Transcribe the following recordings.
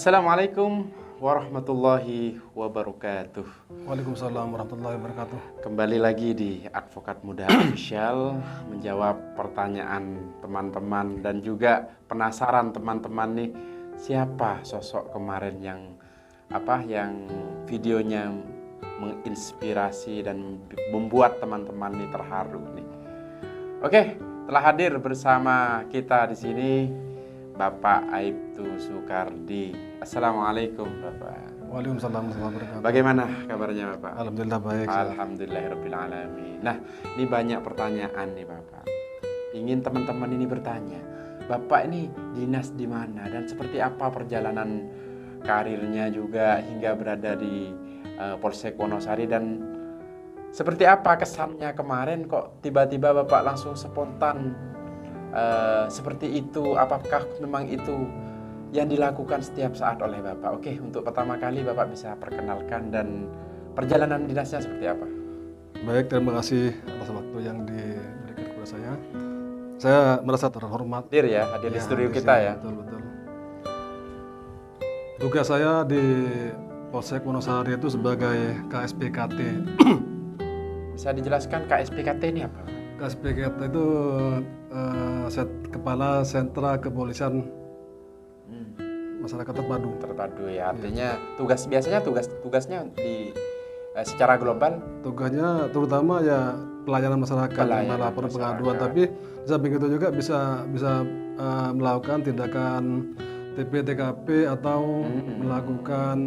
Assalamualaikum warahmatullahi wabarakatuh. Waalaikumsalam warahmatullahi wabarakatuh. Kembali lagi di Advokat Muda Official menjawab pertanyaan teman-teman dan juga penasaran teman-teman nih, siapa sosok kemarin yang videonya menginspirasi dan membuat teman-teman nih terharu nih. Oke, telah hadir bersama kita di sini Bapak Aibtu Soekardi. Assalamualaikum Bapak. Waalaikumsalam warahmatullahi wabarakatuh. Bagaimana kabarnya Bapak? Alhamdulillah baik. Alhamdulillahirrabbilalamin. Nah, ini banyak pertanyaan nih Bapak. Ingin teman-teman ini bertanya, Bapak ini dinas di mana dan seperti apa perjalanan karirnya juga hingga berada di Polsek Wonosari, dan seperti apa kesannya kemarin kok tiba-tiba Bapak langsung spontan seperti itu? Apakah memang itu yang dilakukan setiap saat oleh Bapak? Oke, untuk pertama kali Bapak bisa perkenalkan dan perjalanan dinasnya seperti apa? Baik, terima kasih atas waktu yang diberikan kepada saya. Saya merasa terhormat Hadir di studio kita ya. Betul. Tugas saya di Polsek Wonosari itu sebagai KSPKT. Bisa dijelaskan KSPKT ini apa? KSPKT itu Kepala Sentra Kepolisian Masyarakat Terpadu ya. Artinya tugasnya di secara global. Tugasnya terutama ya pelayanan masyarakat, laporan pengaduan. Tapi di samping itu juga bisa melakukan tindakan TP/TKP atau melakukan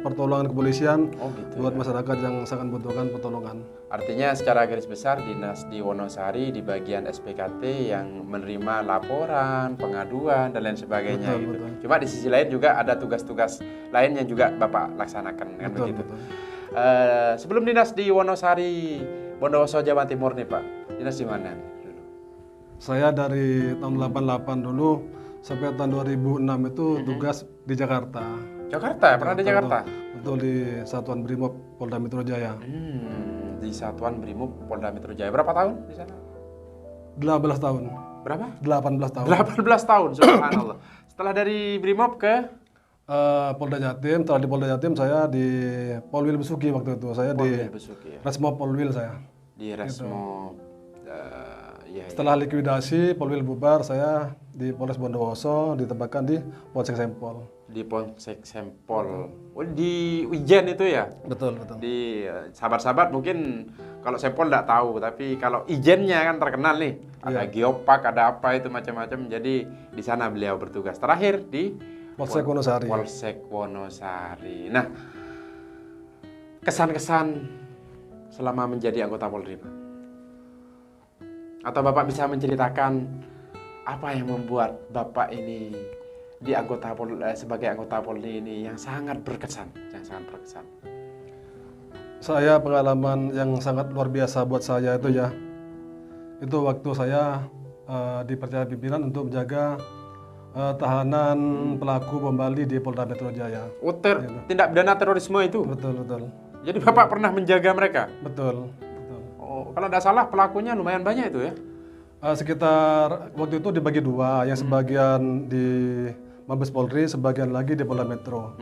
pertolongan kepolisian buat masyarakat yang sangat membutuhkan pertolongan. Artinya secara garis besar dinas di Wonosari di bagian SPKT yang menerima laporan, pengaduan dan lain sebagainya. Betul. Cuma di sisi lain juga ada tugas-tugas lain yang juga Bapak laksanakan kan begitu. Betul. Sebelum dinas di Wonosari, Bondowoso, Jawa Timur nih Pak, dinas di mana dulu? Saya dari tahun 88 dulu sampai tahun 2006 itu tugas di Jakarta. Jakarta? Pernah di Jakarta? Betul, di Satuan Brimob Polda Metro Jaya. Di Satuan Brimob Polda Metro Jaya. Berapa tahun di sana? 18 tahun. Berapa? 18 tahun. 18 tahun, subhanallah. Setelah dari Brimob ke? Polda Jatim. Setelah di Polda Jatim saya di Polwil Besuki waktu itu. Saya di Resmo Polwil saya. Di Resmo. Setelah likuidasi Polwil bubar, saya di Polres Bondowoso ditempatkan di Polsek Sempol. Di Polsek Sempol. Oh, di Ijen itu ya? Betul. Di sahabat-sahabat mungkin kalau Sempol enggak tahu, tapi kalau Ijennya kan terkenal nih. Ada Geopark, ada apa itu macam-macam. Jadi di sana beliau bertugas. Terakhir di Polsek Wonosari. Polsek Wonosari. Nah, kesan-kesan selama menjadi anggota Polri, Pak? Atau Bapak bisa menceritakan apa yang membuat Bapak ini sebagai anggota Polri ini yang sangat berkesan, Saya pengalaman yang sangat luar biasa buat saya itu ya. Itu waktu saya dipercaya pimpinan untuk menjaga tahanan pelaku bom Bali di Polda Metro Jaya. Tindak pidana terorisme itu? Betul. Jadi Bapak pernah menjaga mereka? Betul. Kalau tidak salah pelakunya lumayan banyak itu ya? Sekitar waktu itu dibagi dua, yang sebagian di Mabes Polri, sebagian lagi di Polda Metro.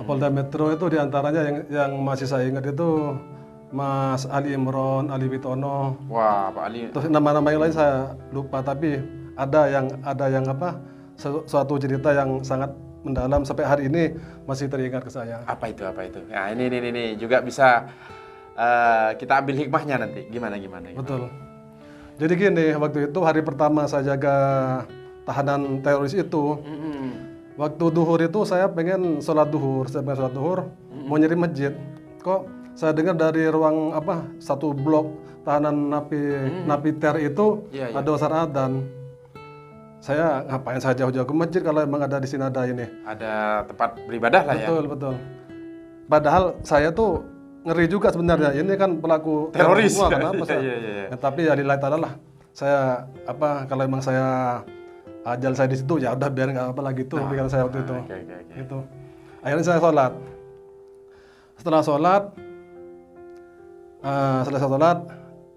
Polda Metro itu diantaranya yang masih saya ingat itu Mas Ali Imron, Ali Witono. Wah, Pak Ali. Terus nama-nama yang lain saya lupa, tapi ada yang suatu cerita yang sangat mendalam sampai hari ini masih teringat ke saya. Apa itu? Nah, ini juga bisa kita ambil hikmahnya nanti. Gimana? Betul. Jadi gini, waktu itu hari pertama saya jaga tahanan teroris itu, waktu duhur itu saya pengen sholat duhur, mau nyari masjid. Kok saya dengar dari ruang satu blok tahanan napi ter itu ada suara adzan. Saya ngapain saya jauh-jauh ke masjid kalau emang ada di sini ada ini. Ada tempat beribadah lah ya. Betul. Padahal saya tuh ngeri juga sebenarnya. Ini kan pelaku teroris. Kenapa saya? Ya, tapi ya lillahi ta'ala lah. Saya kalau emang saya ajal saya di situ ya udah biar nggak apa lagi tuh pikiran saya waktu itu. Gitu. Akhirnya saya sholat. Setelah sholat, selesai sholat,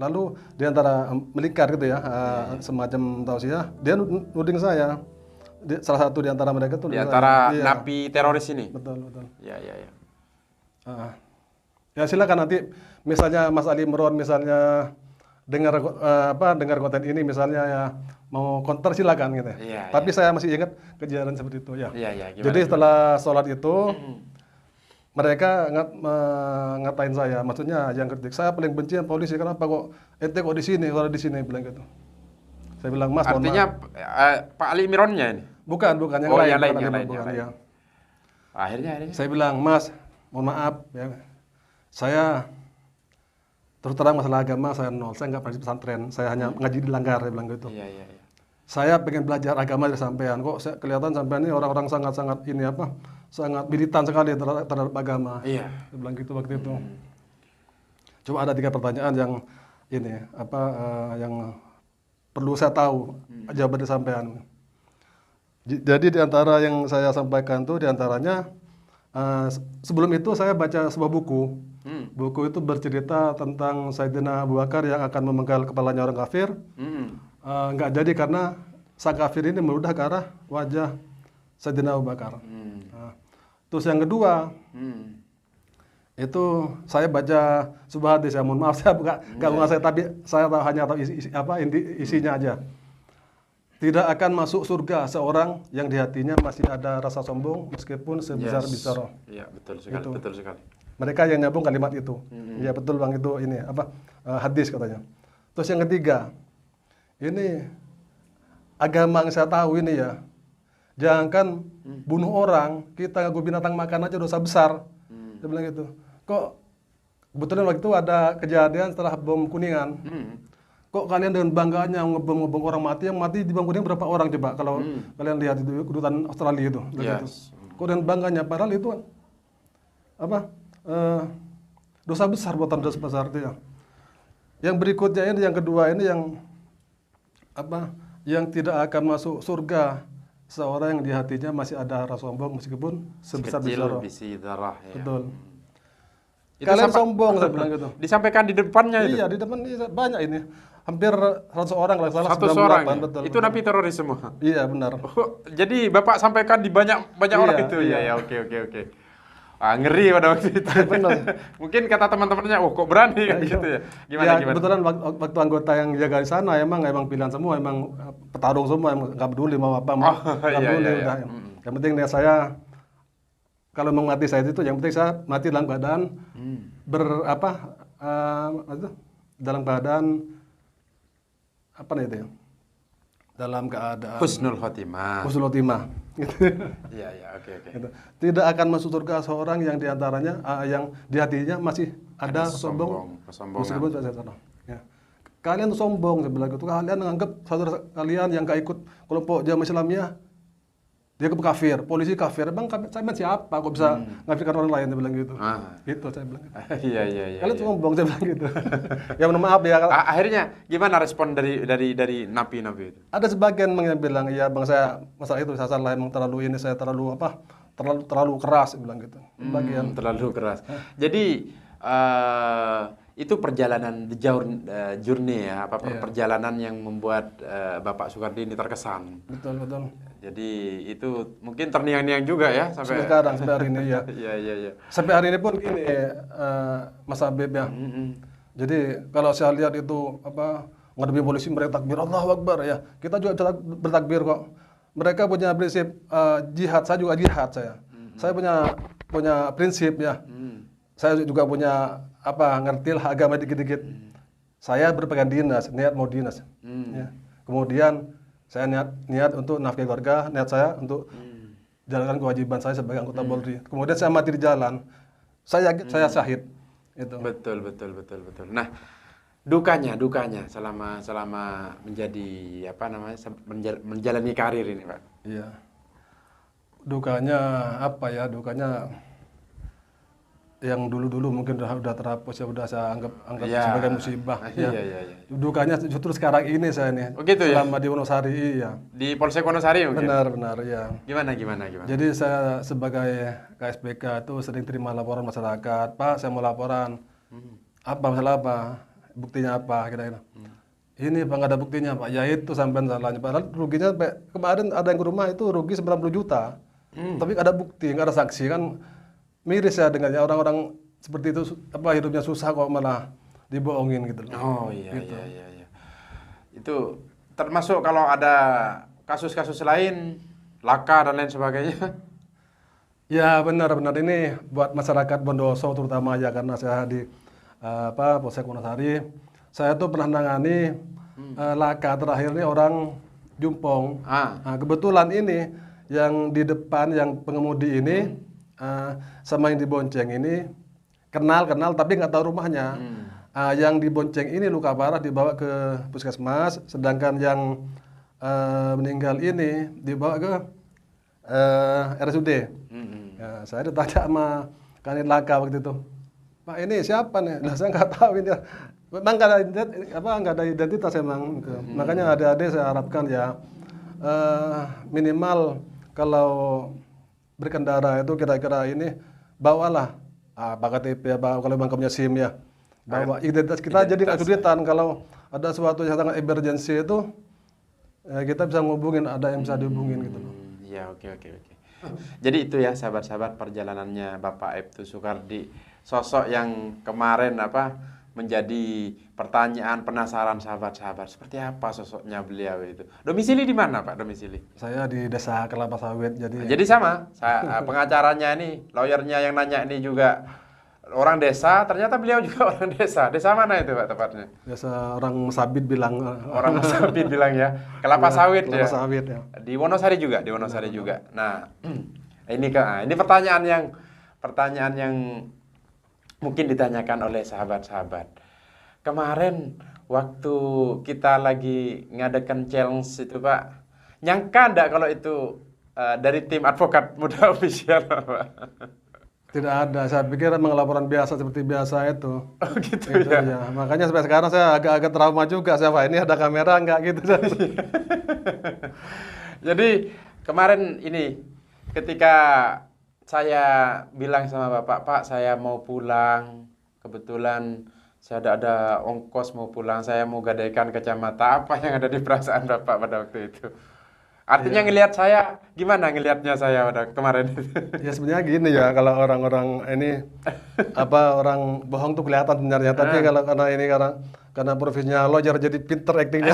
lalu dia antara melingkar gitu ya, semacam tausiah, dia nuding saya, salah satu di antara mereka tuh Di antara iya. napi teroris ini. Betul, betul. Ya, ya, ya. Ya silakan nanti misalnya Mas Ali Imron misalnya dengar dengar konten ini misalnya ya mau counter silakan gitu. Iya, Tapi saya masih ingat kejadian seperti itu ya. Iya, iya, gimana? Jadi setelah sholat itu mereka ngatain saya, maksudnya yang kritik saya paling benci sama polisi, kenapa kok ente kok di sini, kalau di sini bilang gitu. Saya bilang Mas, mohon Artinya maaf. Pak Ali Imronnya ini. Bukan yang Oh, lain, yang lain, bukan yang Ali lain, Imron, yang lain. ya. Akhirnya. Saya bilang Mas, mohon maaf ya. Saya terus terang masalah agama saya nol, saya nggak pernah di pesantren, saya hanya ngaji di Langgar, saya bilang gitu. Iya, iya, iya. Saya pengen belajar agama dari sampean, kok saya kelihatan sampean ini orang-orang sangat-sangat ini sangat militan sekali terhadap agama. Iya. Saya bilang gitu waktu itu. Cuma ada 3 pertanyaan yang ini yang perlu saya tahu jawaban dari sampean. Jadi di antara yang saya sampaikan tuh di antaranya sebelum itu saya baca sebuah buku. Buku itu bercerita tentang Sayyidina Abu Bakar yang akan memenggal kepalanya orang kafir. Nggak jadi karena sang kafir ini meludah ke arah wajah Sayyidina Abu Bakar. Terus yang kedua, itu saya baca sebuah hadis, ya mohon maaf saya nggak menguasai, tapi saya hanya tahu isinya aja. Tidak akan masuk surga seorang yang di hatinya masih ada rasa sombong meskipun sebesar-besar roh. Iya, betul sekali, Gitu. betul sekali. Mereka yang nyambung kalimat itu. Iya betul Bang, itu ini hadis katanya. Terus yang ketiga, ini agama yang saya tahu ini ya. Jangankan bunuh orang, kita nganggu binatang makan aja dosa besar. Dia bilang gitu. Kok kebetulan waktu itu ada kejadian setelah bom Kuningan. Kok kalian dengan bangganya ngebom orang mati, yang mati di bom Kuningan berapa orang coba kalau kalian lihat itu kedutaan Australia itu. Gitu. Kok dengan bangganya, padahal itu dosa besar, buatan dosa besar itu ya. Yang berikutnya ini, yang kedua ini yang tidak akan masuk surga seorang yang di hatinya masih ada rasa sombong meskipun sebesar-besar roh. Bisi darah, ya. Betul. Itu Kalian sombong, saya bilang gitu. Disampaikan di depannya itu. Iya, di depan ini banyak ini. Hampir 100 orang lah, salah 100 orang. Ya? betul. Itu napi teroris semua. Iya, benar. Oh, jadi Bapak sampaikan di banyak orang itu. Iya, ya, oke. Ngeri pada waktu itu. Benar. Mungkin kata teman-temannya, kok berani gitu ya. Gimana? Kebetulan waktu anggota yang jaga di sana emang pilihan semua, emang petarung semua, emang nggak peduli mau apa, nggak peduli udah. Yang penting niat saya kalau mau mati saya itu, yang penting saya mati dalam keadaan dalam keadaan itu ya? Dalam keadaan Husnul khotimah. husnul khotimah. Iya, oke. Gitu. Tidak akan masuk surga seorang yang diantaranya yang di hatinya masih ada sombong, meskipun ya. Kalian sombong sebelah itu, kalian menganggap saudara kalian yang gak ikut kelompok jamaah Islamnya dia kafir, polisi kafir. Bang, saya siapa kok bisa ngafirkan orang lain, dia bilang gitu. Gitu saya bilang. Iya. Kalian sombong, saya bilang gitu. Ya mohon maaf ya. Akhirnya gimana respon dari napi-napi itu? Ada sebagian yang bilang, iya Bang, saya masalah itu saya salah, emang saya terlalu keras, bilang gitu. Sebagian terlalu keras. Jadi itu perjalanan journey ya, perjalanan yang membuat Bapak Soekardi ini terkesan. Betul. Jadi itu mungkin terngiang-ngiang juga ya sampai hari ini ya. Iya. Sampai hari ini pun gini Mas Habib ya. Jadi kalau saya lihat itu ngademin polisi mereka takbir Allahu Akbar ya. Kita juga bertakbir kok. Mereka punya prinsip jihad, saya juga jihad saya. Saya punya prinsip ya. Saya juga punya ngertilah agama dikit-dikit. Saya berpegang dinas, niat mau dinas. Ya. Kemudian saya niat untuk nafkahi keluarga, niat saya untuk jalankan kewajiban saya sebagai anggota Polri. Kemudian saya mati di jalan. Saya syahid. Itu. Betul. Nah, dukanya selama menjadi menjalani karir ini, Pak. Iya. Dukanya Dukanya yang dulu mungkin udah terhapus ya, udah saya anggap sebagai musibah. Iya. Dukanya justru sekarang ini saya nih. Oh gitu ya? Selama di Wonosari, iya. Di Polsek Wonosari mungkin? Benar, ya. Gimana? Jadi saya sebagai KSPK itu sering terima laporan masyarakat. Pak, saya mau laporan. Masalah apa? Buktinya apa? Kira-kira. Ini Pak, nggak ada buktinya Pak, ya itu sampean salahnya. Padahal ruginya kemarin ada yang ke rumah itu rugi 90 juta. Tapi nggak ada bukti, nggak ada saksi kan. Miris ya dengannya orang-orang seperti itu apa hidupnya susah kok malah dibohongin gitu loh. Oh iya, iya. Itu termasuk kalau ada kasus-kasus lain, laka dan lain sebagainya. Ya benar-benar ini buat masyarakat Bondowoso terutama ya, karena saya di Polsek Wonosari, saya tuh pernah nangani laka terakhir nih orang Jumpong. Nah, kebetulan ini yang di depan yang pengemudi ini sama yang dibonceng ini kenal tapi nggak tahu rumahnya. Yang dibonceng ini luka parah dibawa ke puskesmas, sedangkan yang meninggal ini dibawa ke RSUD. Ya, saya ditanya sama Kanit Laka waktu itu, Pak ini siapa nih? Nah, saya nggak tahu ini. Memang nggak ada identitas emang. Gitu. Makanya adik-adik saya harapkan ya minimal kalau berkendara itu kira-kira ini bawalah KTP kalau memang punya SIM ya. Bawa identitas kita jadi nggak kesulitan kalau ada sesuatu yang sangat emergency itu kita bisa ngubungin, ada yang bisa dihubungin gitu loh. Ya, oke. Jadi itu ya sahabat-sahabat perjalanannya Bapak Aibtu Soekardi, sosok yang kemarin menjadi pertanyaan penasaran sahabat-sahabat, seperti apa sosoknya beliau itu. Domisili di mana Pak domisili? Saya di Desa Kelapa Sawit. Jadi sama, pengacaranya ini, lawyernya yang nanya ini juga orang desa, ternyata beliau juga orang desa. Desa mana itu Pak tepatnya? Desa orang Sabit bilang. Orang Sabit bilang ya. Kelapa Sawit ya. Kelapa Sawit ya. Di Wonosari juga, Nah, ini pertanyaan yang mungkin ditanyakan oleh sahabat-sahabat. Kemarin waktu kita lagi ngadakan challenge itu Pak, nyangka enggak kalau itu dari tim advokat muda official Pak? Tidak ada, saya pikir memang laporan biasa seperti biasa itu. Oh gitu ya. Makanya sampai sekarang saya agak-agak trauma juga, siapa ini ada kamera enggak gitu. Jadi kemarin ini ketika saya bilang sama Bapak, Pak saya mau pulang, kebetulan saya ada ongkos mau pulang, saya mau gadaikan kacamata, apa yang ada di perasaan Bapak pada waktu itu? Artinya ngelihat saya, gimana ngelihatnya saya pada kemarin? Ya sebenarnya gini ya, kalau orang-orang ini orang bohong tuh kelihatan sebenarnya, tapi kalau karena profesinya lawyer jadi pinter actingnya.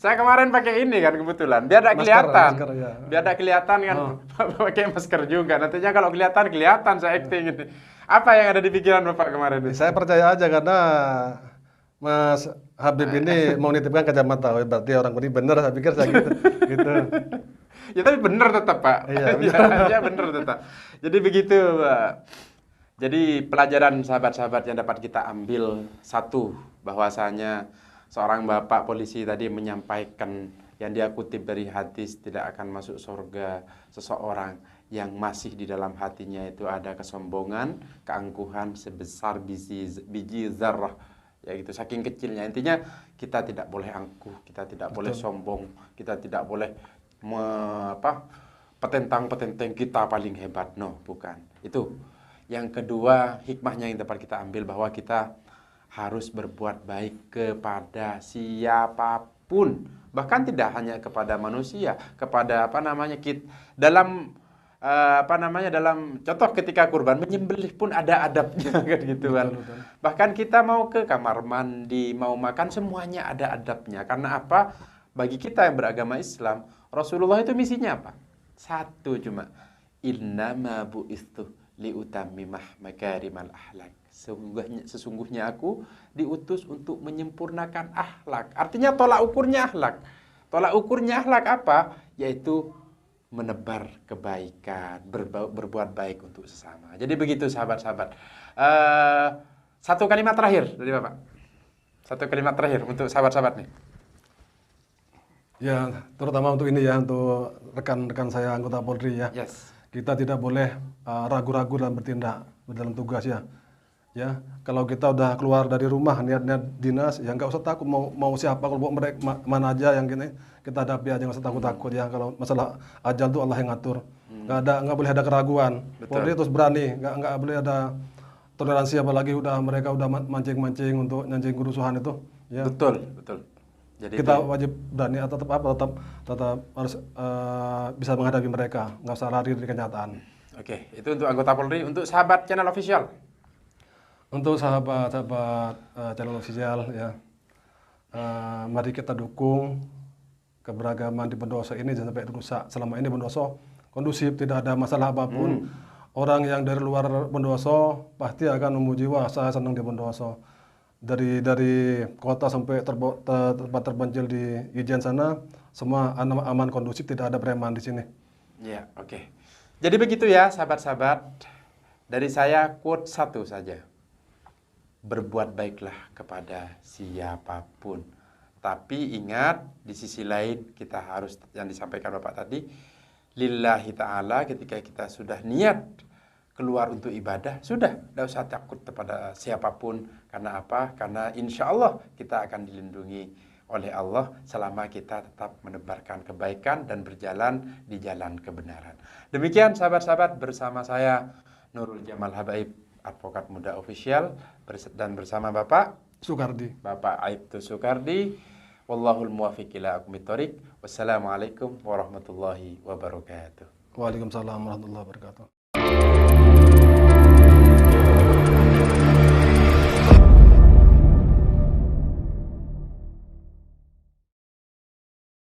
Saya kemarin pakai ini kan kebetulan, biar ada kelihatan. Masker, ya. Biar ada kelihatan kan, pakai masker juga. Nantinya kalau kelihatan saya acting ini. Apa yang ada di pikiran Bapak kemarin? Saya percaya aja karena Mas Habib ini mau nitipkan kacamata, berarti orang ini bener, saya pikir saya gitu. Ya tapi bener tetap Pak. Iya bener tetap. Jadi begitu Pak. Jadi pelajaran sahabat-sahabat yang dapat kita ambil, satu, bahwasanya seorang bapak polisi tadi menyampaikan yang dia kutip dari hadis, tidak akan masuk surga seseorang yang masih di dalam hatinya itu ada kesombongan, keangkuhan sebesar biji zarrah. Ya gitu, saking kecilnya. Intinya kita tidak boleh angkuh, kita tidak boleh sombong, kita tidak boleh petentang-petenteng kita paling hebat. No, bukan. Itu. Yang kedua, hikmahnya yang dapat kita ambil bahwa kita harus berbuat baik kepada siapapun. Bahkan tidak hanya kepada manusia, kepada dalam dalam contoh ketika kurban menyembelih pun ada adabnya kan gitu kan. Betul. Bahkan kita mau ke kamar mandi, mau makan semuanya ada adabnya. Karena apa? Bagi kita yang beragama Islam, Rasulullah itu misinya apa? Satu cuma, innama bu'istu liutammimah makarimal akhlak. Sesungguhnya aku diutus untuk menyempurnakan akhlak. Artinya tolak ukurnya akhlak. Tolak ukurnya akhlak apa? Yaitu menebar kebaikan, berbuat baik untuk sesama. Jadi begitu sahabat-sahabat. Satu kalimat terakhir dari Bapak. Satu kalimat terakhir untuk sahabat-sahabat nih. Ya, terutama untuk ini ya, untuk rekan-rekan saya anggota Polri ya. Yes. Kita tidak boleh ragu-ragu dalam bertindak dalam tugas ya. Ya, kalau kita udah keluar dari rumah niat-niat dinas, ya nggak usah takut mau siapa, kalau mereka mana aja yang gini kita hadapi aja, nggak usah takut-takut ya. Kalau masalah ajal tuh Allah yang ngatur, nggak boleh ada keraguan. Polri terus berani, nggak boleh ada toleransi, apalagi mereka udah mancing-mancing untuk nyancing kerusuhan itu, ya. Betul, betul. Jadi Kita wajib berani atau tetap harus bisa menghadapi mereka, nggak usah lari dari kenyataan. Oke, itu untuk anggota Polri. Untuk sahabat channel official. Untuk sahabat-sahabat channel official ya, mari kita dukung keberagaman di Bondowoso ini jangan sampai rusak. Selama ini Bondowoso kondusif, tidak ada masalah apapun. Orang yang dari luar Bondowoso pasti akan memuji, wah saya senang di Bondowoso. Dari kota sampai tempat terpencil di Ijen sana, semua aman kondusif, tidak ada preman di sini. Ya, oke. Jadi begitu ya sahabat-sahabat. Dari saya quote satu saja. Berbuat baiklah kepada siapapun. Tapi ingat, di sisi lain kita harus, yang disampaikan Bapak tadi, lillahi ta'ala, ketika kita sudah niat keluar untuk ibadah, sudah, tidak usah takut kepada siapapun. Karena apa? Karena insya Allah kita akan dilindungi oleh Allah selama kita tetap menebarkan kebaikan dan berjalan di jalan kebenaran. Demikian sahabat-sahabat, bersama saya Nurul Jamal Habaib, Advokat Muda Official, dan bersama Bapak Sukardi. Bapak Aibtu Sukardi. Wallahul muwaffiq ila aqwamit thoriq. Wassalamualaikum warahmatullahi wabarakatuh. Waalaikumsalam warahmatullahi wabarakatuh.